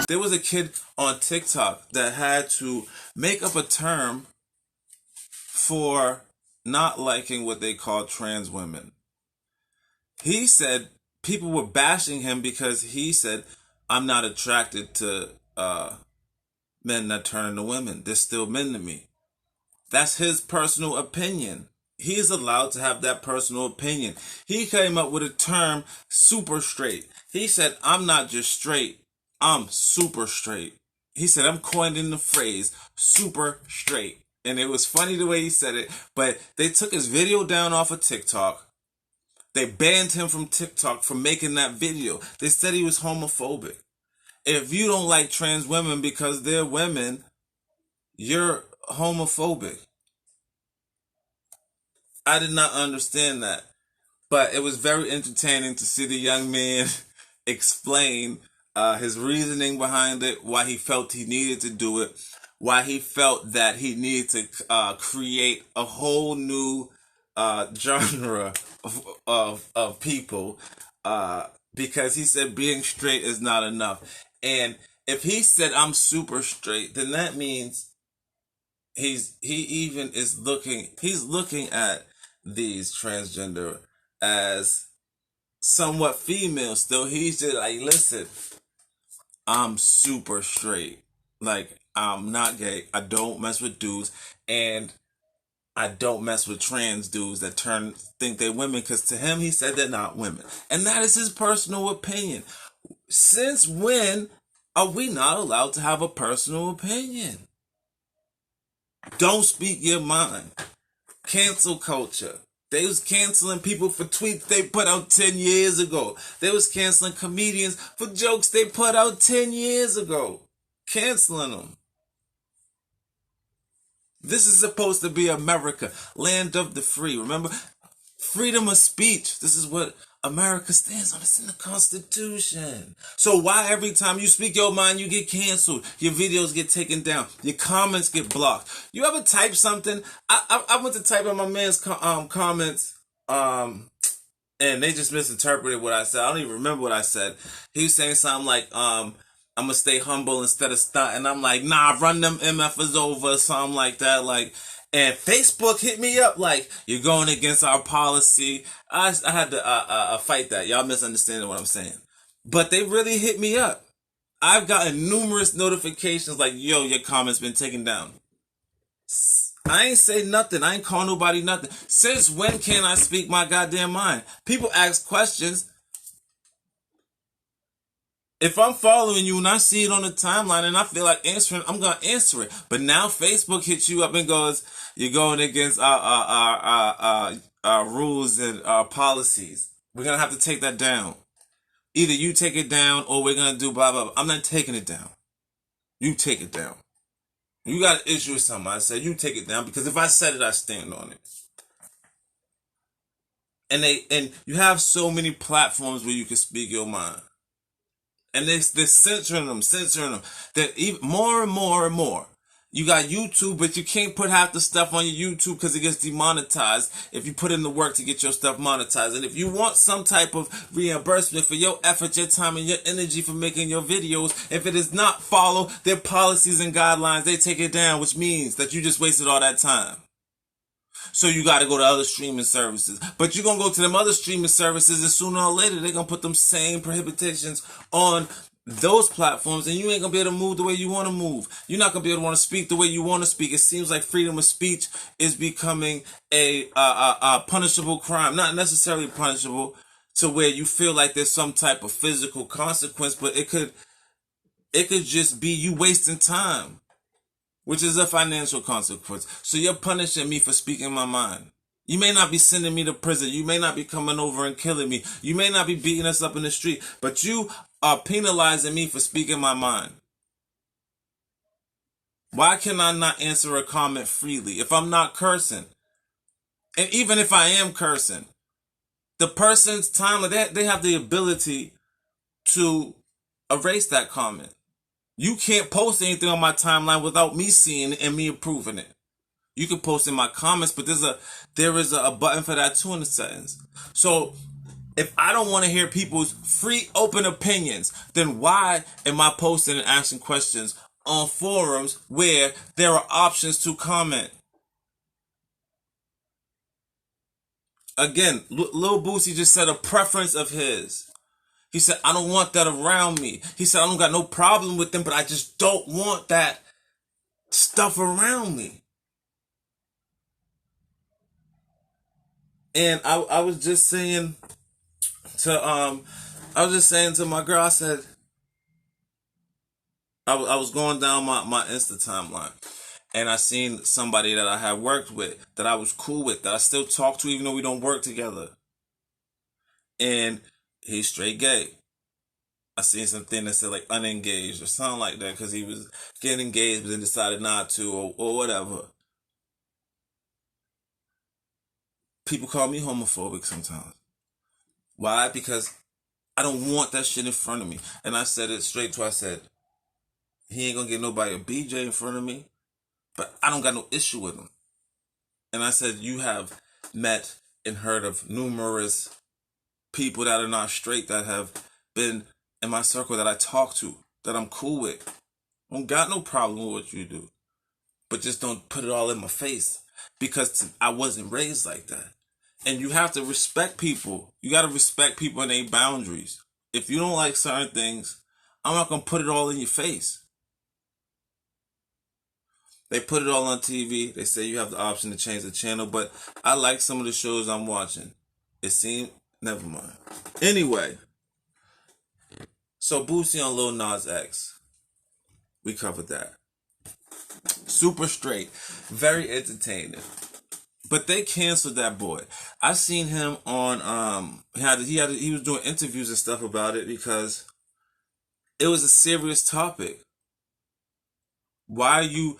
There was a kid on TikTok that had to make up a term for not liking what they call trans women. He said people were bashing him because he said, I'm not attracted to men that turn into women. They're still men to me. That's his personal opinion. He is allowed to have that personal opinion. He came up with a term, super straight. He said, I'm not just straight, I'm super straight. He said, I'm coining the phrase, super straight. And it was funny the way he said it, but they took his video down off of TikTok. They banned him from TikTok for making that video. They said he was homophobic. If you don't like trans women because they're women, you're homophobic. I did not understand that. But it was very entertaining to see the young man explain his reasoning behind it, why he felt he needed to do it, why he felt that he needed to create a whole new genre of people, because he said being straight is not enough. And if he said I'm super straight, then that means he's looking at these transgender as somewhat female still. He's just like, listen, I'm super straight. Like, I'm not gay. I don't mess with dudes. And I don't mess with trans dudes that think they're women. Because to him, he said they're not women. And that is his personal opinion. Since when are we not allowed to have a personal opinion? Don't speak your mind. Cancel culture. They was canceling people for tweets they put out 10 years ago. They was canceling comedians for jokes they put out 10 years ago. Canceling them. This is supposed to be America, land of the free. Remember, freedom of speech. This is what America stands on. It's in the Constitution. So why every time you speak your mind, you get canceled? Your videos get taken down. Your comments get blocked. You ever type something? I went to type in my man's comments, and they just misinterpreted what I said. I don't even remember what I said. He was saying something like, I'm going to stay humble instead of stunt. And I'm like, nah, run them MFers over, something like that. Like, and Facebook hit me up like, you're going against our policy. I had to fight that. Y'all misunderstanding what I'm saying. But they really hit me up. I've gotten numerous notifications like, yo, your comment's been taken down. I ain't say nothing. I ain't call nobody nothing. Since when can I speak my goddamn mind? People ask questions. If I'm following you and I see it on the timeline and I feel like answering, I'm going to answer it. But now Facebook hits you up and goes, you're going against our rules and our policies. We're going to have to take that down. Either you take it down or we're going to do blah, blah, blah. I'm not taking it down. You take it down. You got an issue with something. I said, you take it down because if I said it, I stand on it. And you have so many platforms where you can speak your mind. And they're censoring them. That even more and more and more. You got YouTube, but you can't put half the stuff on your YouTube because it gets demonetized if you put in the work to get your stuff monetized. And if you want some type of reimbursement for your effort, your time, and your energy for making your videos, if it is not follow their policies and guidelines, they take it down, which means that you just wasted all that time. So you got to go to other streaming services. But you're going to go to them other streaming services and sooner or later they're going to put them same prohibitions on those platforms and you ain't going to be able to move the way you want to move. You're not going to be able to want to speak the way you want to speak. It seems like freedom of speech is becoming a punishable crime. Not necessarily punishable to where you feel like there's some type of physical consequence, but it could just be you wasting time, which is a financial consequence. So you're punishing me for speaking my mind. You may not be sending me to prison. You may not be coming over and killing me. You may not be beating us up in the street, but you are penalizing me for speaking my mind. Why can I not answer a comment freely if I'm not cursing? And even if I am cursing, the person's time, they have the ability to erase that comment. You can't post anything on my timeline without me seeing it and me approving it. You can post in my comments, but there is a button for that too in the settings. So If I don't want to hear people's free, open opinions, then why am I posting and asking questions on forums where there are options to comment? Again, Lil Boosie just said a preference of his. He said, I don't want that around me. He said, I don't got no problem with them, but I just don't want that stuff around me. And I was just saying to my girl, I said, I was going down my Insta timeline, and I seen somebody that I had worked with, that I was cool with, that I still talk to even though we don't work together. And he's straight gay. I seen something that said like unengaged or something like that because he was getting engaged but then decided not to, or whatever. People call me homophobic sometimes. Why? Because I don't want that shit in front of me. And I said it straight to, I said, he ain't gonna get nobody a BJ in front of me, but I don't got no issue with him. And I said, you have met and heard of numerous people that are not straight that have been in my circle that I talk to, that I'm cool with. I don't got no problem with what you do. But just don't put it all in my face, because I wasn't raised like that. And you have to respect people. You got to respect people and their boundaries. If you don't like certain things, I'm not going to put it all in your face. They put it all on TV. They say you have the option to change the channel, but I like some of the shows I'm watching. It seemed, never mind. Anyway, so Boosie on Lil Nas X. We covered that. Super straight. Very entertaining. But they canceled that boy. I seen him on he was doing interviews and stuff about it because it was a serious topic. Why you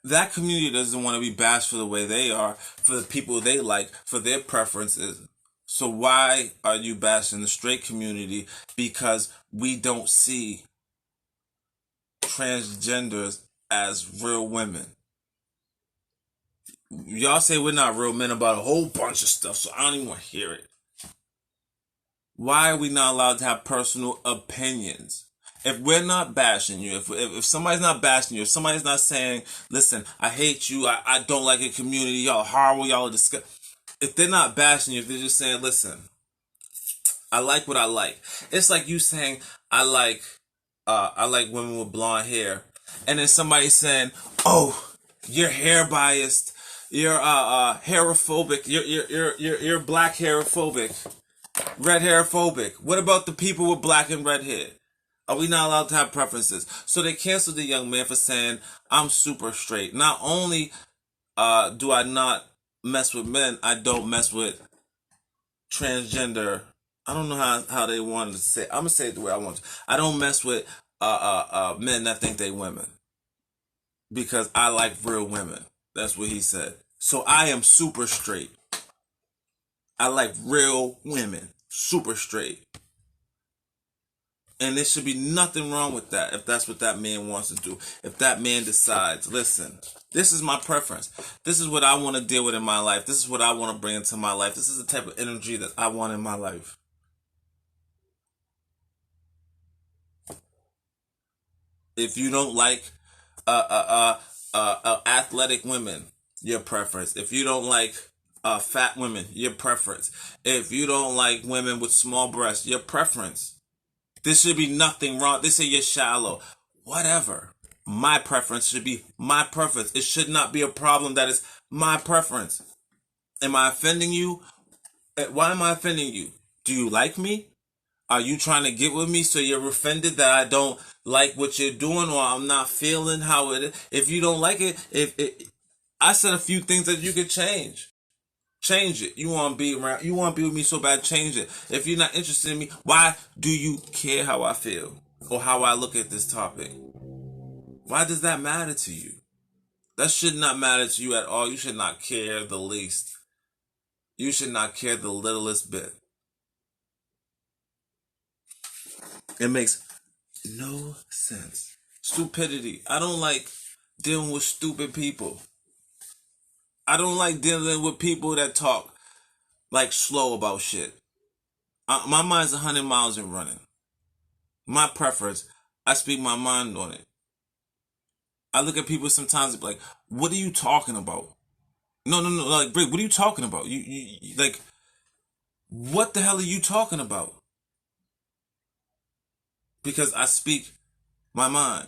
that community doesn't want to be bashed for the way they are, for the people they like, for their preferences. So why are you bashing the straight community because we don't see transgenders as real women? Y'all say we're not real men about a whole bunch of stuff, so I don't even want to hear it. Why are we not allowed to have personal opinions? If we're not bashing you, if somebody's not bashing you, if somebody's not saying, listen, I hate you, I don't like your community, y'all are horrible, y'all are disgusting. If they're not bashing you, if they're just saying, listen, I like what I like. It's like you saying, I like women with blonde hair. And then somebody saying, oh, you're hair biased. You're hairophobic. You're black hairophobic, red hairophobic. What about the people with black and red hair? Are we not allowed to have preferences? So they canceled the young man for saying, I'm super straight. Not only do I not mess with men, I don't mess with transgender. I don't know how they wanted to say it. I'm gonna say it the way I want to. I don't mess with men that think they women, because I like real women. That's what he said. So I am super straight. I like real women. Super straight. And there should be nothing wrong with that if that's what that man wants to do. If that man decides, listen, this is my preference. This is what I want to deal with in my life. This is what I want to bring into my life. This is the type of energy that I want in my life. If you don't like athletic women, your preference. If you don't like fat women, your preference. If you don't like women with small breasts, your preference. There should be nothing wrong. They say you're shallow. Whatever. My preference should be my preference. It should not be a problem that is my preference. Am I offending you? Why am I offending you? Do you like me? Are you trying to get with me so you're offended that I don't like what you're doing, or I'm not feeling how it is? If you don't like it, I said a few things that you could change. Change it. You want to be around, you want to be with me so bad, change it. If you're not interested in me, why do you care how I feel or how I look at this topic? Why does that matter to you? That should not matter to you at all. You should not care the least. You should not care the littlest bit. It makes no sense. Stupidity. I don't like dealing with stupid people. I don't like dealing with people that talk like slow about shit. My mind's 100 miles and running. My preference, I speak my mind on it. I look at people sometimes and be like, what are you talking about? No, no, no, like, Brick, what are you talking about? Like, what the hell are you talking about? Because I speak my mind.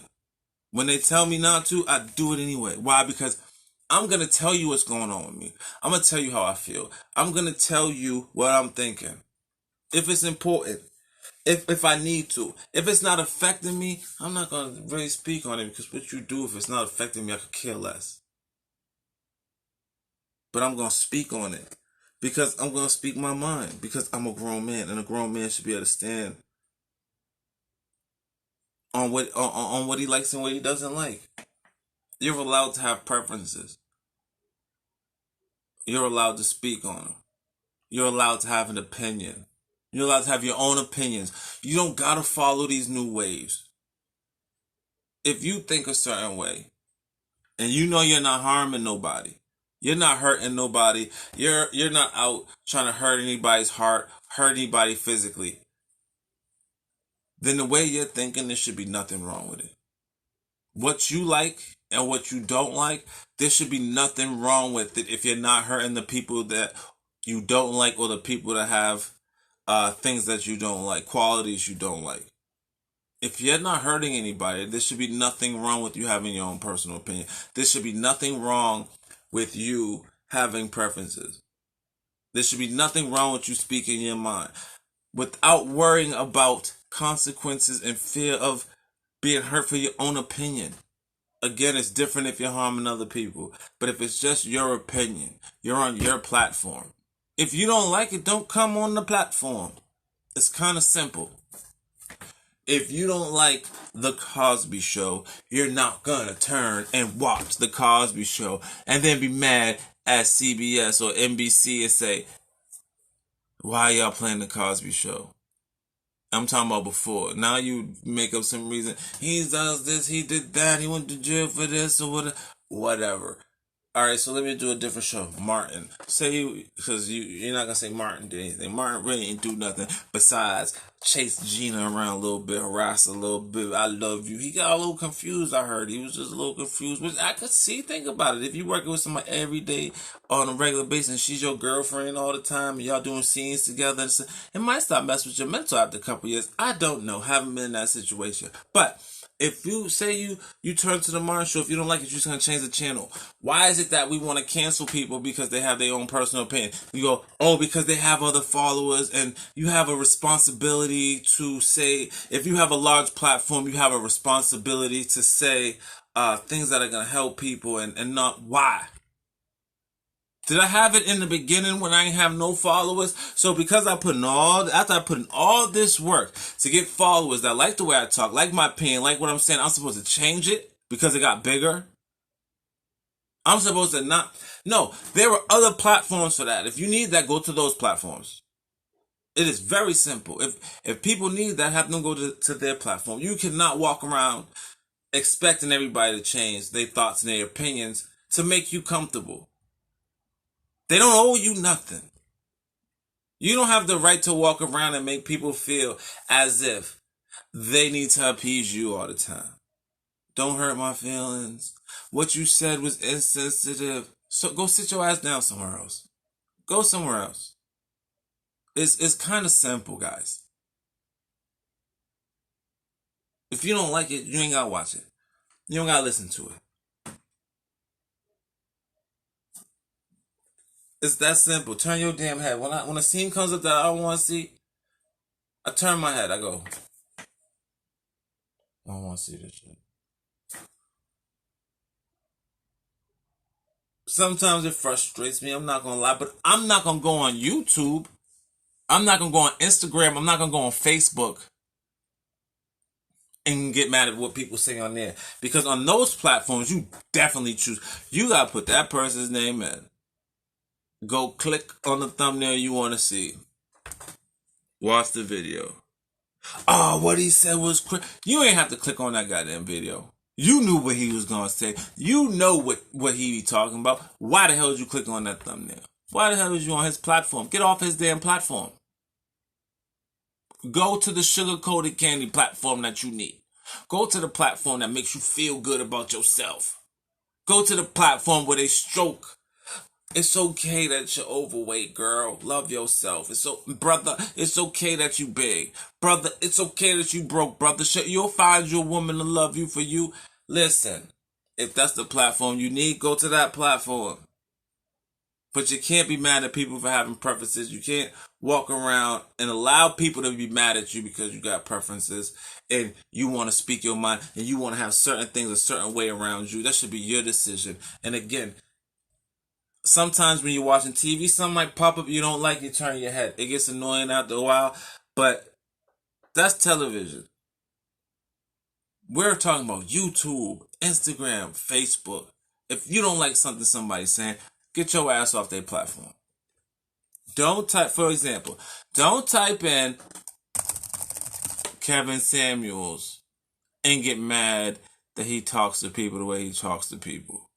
When they tell me not to, I do it anyway. Why? Because I'm going to tell you what's going on with me. I'm going to tell you how I feel. I'm going to tell you what I'm thinking. If it's important. If I need to. If it's not affecting me, I'm not going to really speak on it, because what you do, if it's not affecting me, I could care less. But I'm going to speak on it. Because I'm going to speak my mind. Because I'm a grown man. And a grown man should be able to stand on what he likes and what he doesn't like. You're allowed to have preferences. You're allowed to speak on them. You're allowed to have an opinion. You're allowed to have your own opinions. You don't gotta follow these new waves. If you think a certain way, and you know you're not harming nobody, you're not hurting nobody, you're not out trying to hurt anybody's heart, hurt anybody physically, then the way you're thinking, there should be nothing wrong with it. What you like and what you don't like, there should be nothing wrong with it if you're not hurting the people that you don't like, or the people that have things that you don't like, qualities you don't like. If you're not hurting anybody, there should be nothing wrong with you having your own personal opinion. There should be nothing wrong with you having preferences. There should be nothing wrong with you speaking your mind without worrying about consequences and fear of being hurt for your own opinion. Again, it's different if you're harming other people. But if it's just your opinion, you're on your platform. If you don't like it, don't come on the platform. It's kind of simple. If you don't like The Cosby Show, you're not gonna turn and watch The Cosby Show and then be mad at CBS or NBC and say, why y'all playing The Cosby Show? I'm talking about before. Now you make up some reason. He does this, he did that, he went to jail for this or whatever. Alright, so let me do a different show. Martin. Say, because you're not going to say Martin did anything. Martin really ain't do nothing besides chase Gina around a little bit, harass a little bit. I love you. He got a little confused, I heard. He was just a little confused, which I could see. Think about it. If you're working with somebody every day on a regular basis and she's your girlfriend all the time and y'all doing scenes together, it might start messing with your mental after a couple years. I don't know. Haven't been in that situation. But if you say you turn to the Martin Show, if you don't like it, you're just going to change the channel. Why is it that we want to cancel people because they have their own personal opinion? We go, oh, because they have other followers, and you have a responsibility to say, if you have a large platform, you have a responsibility to say things that are going to help people and not why. Did I have it in the beginning when I didn't have no followers? So because after I put in all this work to get followers that like the way I talk, like my opinion, like what I'm saying, I'm supposed to change it because it got bigger? I'm supposed to not. No, there are other platforms for that. If you need that, go to those platforms. It is very simple. If people need that, have them go to their platform. You cannot walk around expecting everybody to change their thoughts and their opinions to make you comfortable. They don't owe you nothing. You don't have the right to walk around and make people feel as if they need to appease you all the time. Don't hurt my feelings. What you said was insensitive. So go sit your ass down somewhere else. Go somewhere else. It's kind of simple, guys. If you don't like it, you ain't gotta watch it. You don't gotta listen to it. It's that simple. Turn your damn head. When a scene comes up that I don't want to see, I turn my head. I go, I don't want to see this shit. Sometimes it frustrates me. I'm not going to lie. But I'm not going to go on YouTube. I'm not going to go on Instagram. I'm not going to go on Facebook and get mad at what people say on there. Because on those platforms, you definitely choose. You got to put that person's name in. Go click on the thumbnail you want to see. Watch the video. Oh, what he said was crazy. You ain't have to click on that goddamn video. You knew what he was going to say. You know what he be talking about. Why the hell did you click on that thumbnail? Why the hell is you on his platform? Get off his damn platform. Go to the sugar-coated candy platform that you need. Go to the platform that makes you feel good about yourself. Go to the platform where they stroke. It's okay that you're overweight, girl. Love yourself. Brother, it's okay that you big. Brother, it's okay that you broke, brother. You'll find you a woman to love you for you. Listen, if that's the platform you need, go to that platform. But you can't be mad at people for having preferences. You can't walk around and allow people to be mad at you because you got preferences and you want to speak your mind and you want to have certain things a certain way around you. That should be your decision. And again, sometimes when you're watching TV, something might pop up you don't like, you turn your head. It gets annoying after a while, but that's television. We're talking about YouTube, Instagram, Facebook. If you don't like something somebody's saying, get your ass off their platform. Don't type, for example, don't type in Kevin Samuels and get mad that he talks to people the way he talks to people.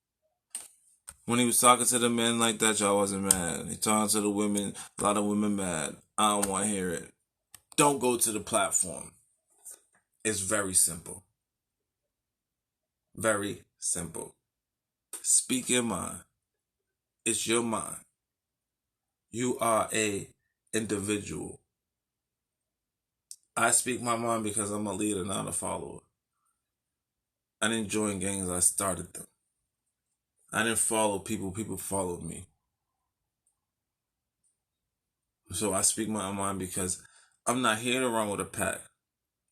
When he was talking to the men like that, y'all wasn't mad. He talking to the women, a lot of women mad. I don't want to hear it. Don't go to the platform. It's very simple. Very simple. Speak your mind. It's your mind. You are a individual. I speak my mind because I'm a leader, not a follower. I didn't join gangs, I started them. I didn't follow people, people followed me. So I speak my mind because I'm not here to run with a pack.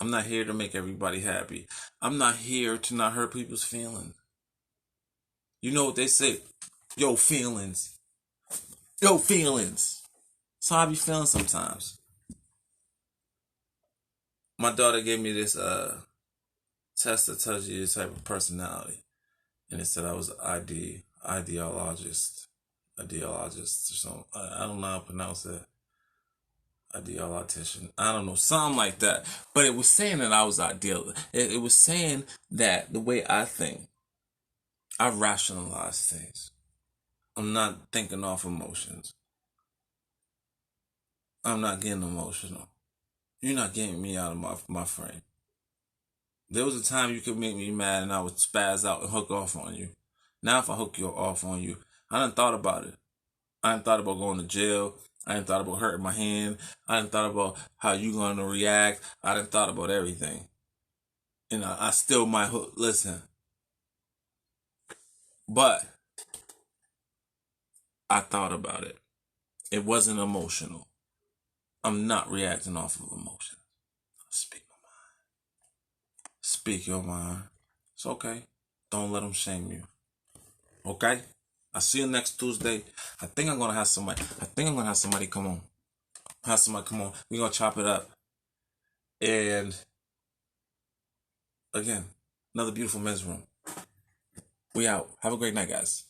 I'm not here to make everybody happy. I'm not here to not hurt people's feelings. You know what they say? Yo, feelings. Yo, feelings. That's how I be feeling sometimes. My daughter gave me this test that tells you your type of personality. And it said I was ideologist or something. I don't know how to pronounce that. Ideologician. I don't know, something like that. But it was saying that I was ideal. It was saying that the way I think, I rationalize things. I'm not thinking off emotions. I'm not getting emotional. You're not getting me out of my frame. There was a time you could make me mad and I would spaz out and hook off on you. Now if I hook you off on you, I done thought about it. I done thought about going to jail. I done thought about hurting my hand. I done thought about how you gonna react. I done thought about everything. And I still might hook. Listen. But I thought about it. It wasn't emotional. I'm not reacting off of emotion. Speak my mind. Speak your mind. It's okay. Don't let them shame you. Okay? I'll see you next Tuesday. I think I'm gonna have somebody come on. Have somebody come on. We're gonna chop it up. And again, another beautiful men's room. We out. Have a great night, guys.